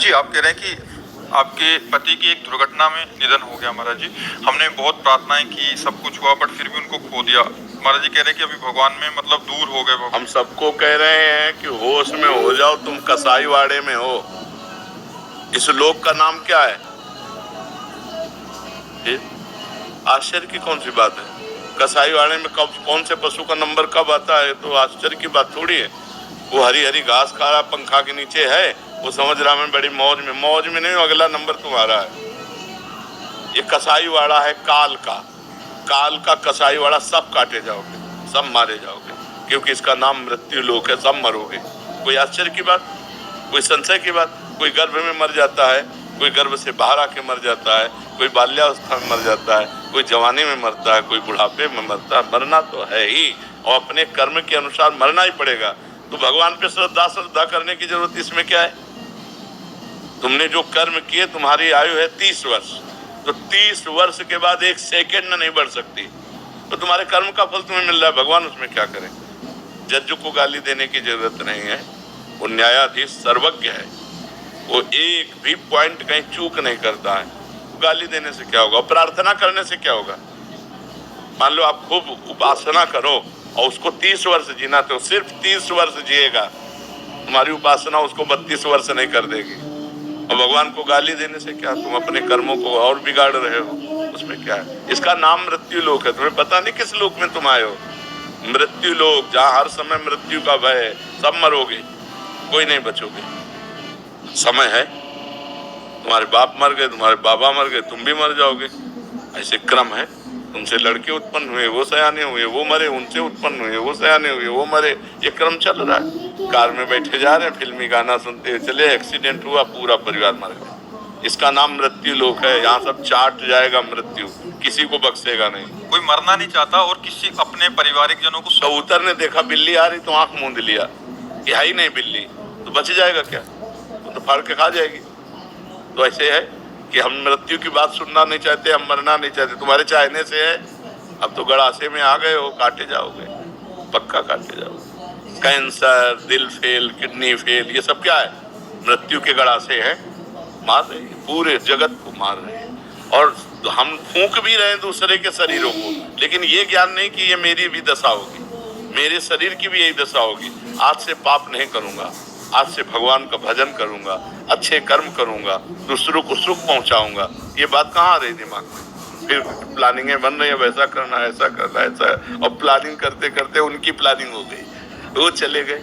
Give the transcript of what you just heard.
जी, आप कह रहे हैं कि आपके पति की एक दुर्घटना में निधन हो गया महाराज जी। हमने बहुत प्रार्थनाएं की, सब कुछ हुआ, बट फिर भी उनको खो दिया। महाराज जी कह रहे हैं कि अभी भगवान में मतलब दूर हो गए भगवान। हम सबको कह रहे हैं कि होश में हो जाओ, तुम कसाई वाड़े में हो। इस लोक का नाम क्या है? आश्चर्य की कौन सी बात है? कसाई वाड़े में कब कौन से पशु का नंबर कब आता है तो आश्चर्य की बात थोड़ी है। वो हरी हरी घास खा रहा, पंखा के नीचे है, वो समझ रहा मैं बड़ी मौज में नहीं, अगला नंबर तुम्हारा है। ये कसाई वाड़ा है काल का कसाई वाड़ा। सब काटे जाओगे, सब मारे जाओगे, क्योंकि इसका नाम मृत्यु लोक है। सब मरोगे। कोई आश्चर्य की बात, कोई संशय की बात? कोई गर्भ में मर जाता है, कोई गर्भ से बाहर आके मर जाता है, कोई बाल्यावस्था में मर जाता है, कोई जवानी में मरता है, कोई बुढ़ापे में मरता है। मरना तो है ही, और अपने कर्म के अनुसार मरना ही पड़ेगा। तो भगवान पे श्रद्धा करने की जरूरत इसमें क्या है? तुमने जो कर्म किए, तुम्हारी आयु है 30 वर्ष, तो 30 वर्ष के बाद 1 सेकेंड नहीं बढ़ सकती। तो तुम्हारे कर्म का फल तुम्हें मिल रहा है, भगवान उसमें क्या करें? जज को गाली देने की जरूरत नहीं है, वो न्यायाधीश सर्वज्ञ है, वो एक भी पॉइंट कहीं चूक नहीं करता है। गाली देने से क्या होगा? प्रार्थना करने से क्या होगा? मान लो आप खूब उपासना करो और उसको 30 वर्ष जीना, तो सिर्फ 30 वर्ष जिएगा, तुम्हारी उपासना उसको 32 वर्ष नहीं कर देगी। और भगवान को गाली देने से क्या? तुम अपने कर्मों को और बिगाड़ रहे हो, उसमें क्या है? इसका नाम मृत्यु लोक है। तुम्हें पता नहीं किस लोक में तुम आए हो। मृत्यु लोक, जहाँ हर समय मृत्यु का भय है। सब मरोगे, कोई नहीं बचोगे। समय है, तुम्हारे बाप मर गए, तुम्हारे बाबा मर गए, तुम भी मर जाओगे। ऐसे क्रम है। तुमसे लड़के उत्पन्न हुए, वो सयाने हुए, वो मरे, उनसे उत्पन्न हुए, वो सयाने हुए, वो मरे। ये क्रम चल रहा है। कार में बैठे जा रहे हैं, फिल्मी गाना सुनते हुए चले, एक्सीडेंट हुआ, पूरा परिवार मर गया। इसका नाम मृत्यु लोक है। यहाँ सब चाट जाएगा मृत्यु, किसी को बख्शेगा नहीं। कोई मरना नहीं चाहता और किसी अपने पारिवारिक जनों को। कबूतर ने देखा बिल्ली आ रही तो आंख मूंद लिया, कि है ही नहीं बिल्ली, तो बच जाएगा क्या? तो फाड़ के खा जाएगी। तो ऐसे है कि हम मृत्यु की बात सुनना नहीं चाहते, हम मरना नहीं चाहते। तुम्हारे चाहने से है। अब तो गड़ासे में आ गए हो, काटे जाओगे, पक्का काटे जाओगे। कैंसर, दिल फेल, किडनी फेल, ये सब क्या है? मृत्यु के गड़ासे हैं। मार रहे हैं, पूरे जगत को मार रहे हैं। और हम फूंक भी रहे हैं दूसरे के शरीरों को, लेकिन ये ज्ञान नहीं कि ये मेरी भी दशा होगी, मेरे शरीर की भी यही दशा होगी। आज से पाप नहीं करूंगा, आज से भगवान का भजन करूंगा, अच्छे कर्म करूंगा, दूसरों को सुख पहुंचाऊंगा। ये बात कहाँ आ रही दिमाग में? फिर प्लानिंगें बन रही है, वैसा करना, ऐसा करना, ऐसा। और प्लानिंग करते करते उनकी प्लानिंग हो गई, वो चले गए।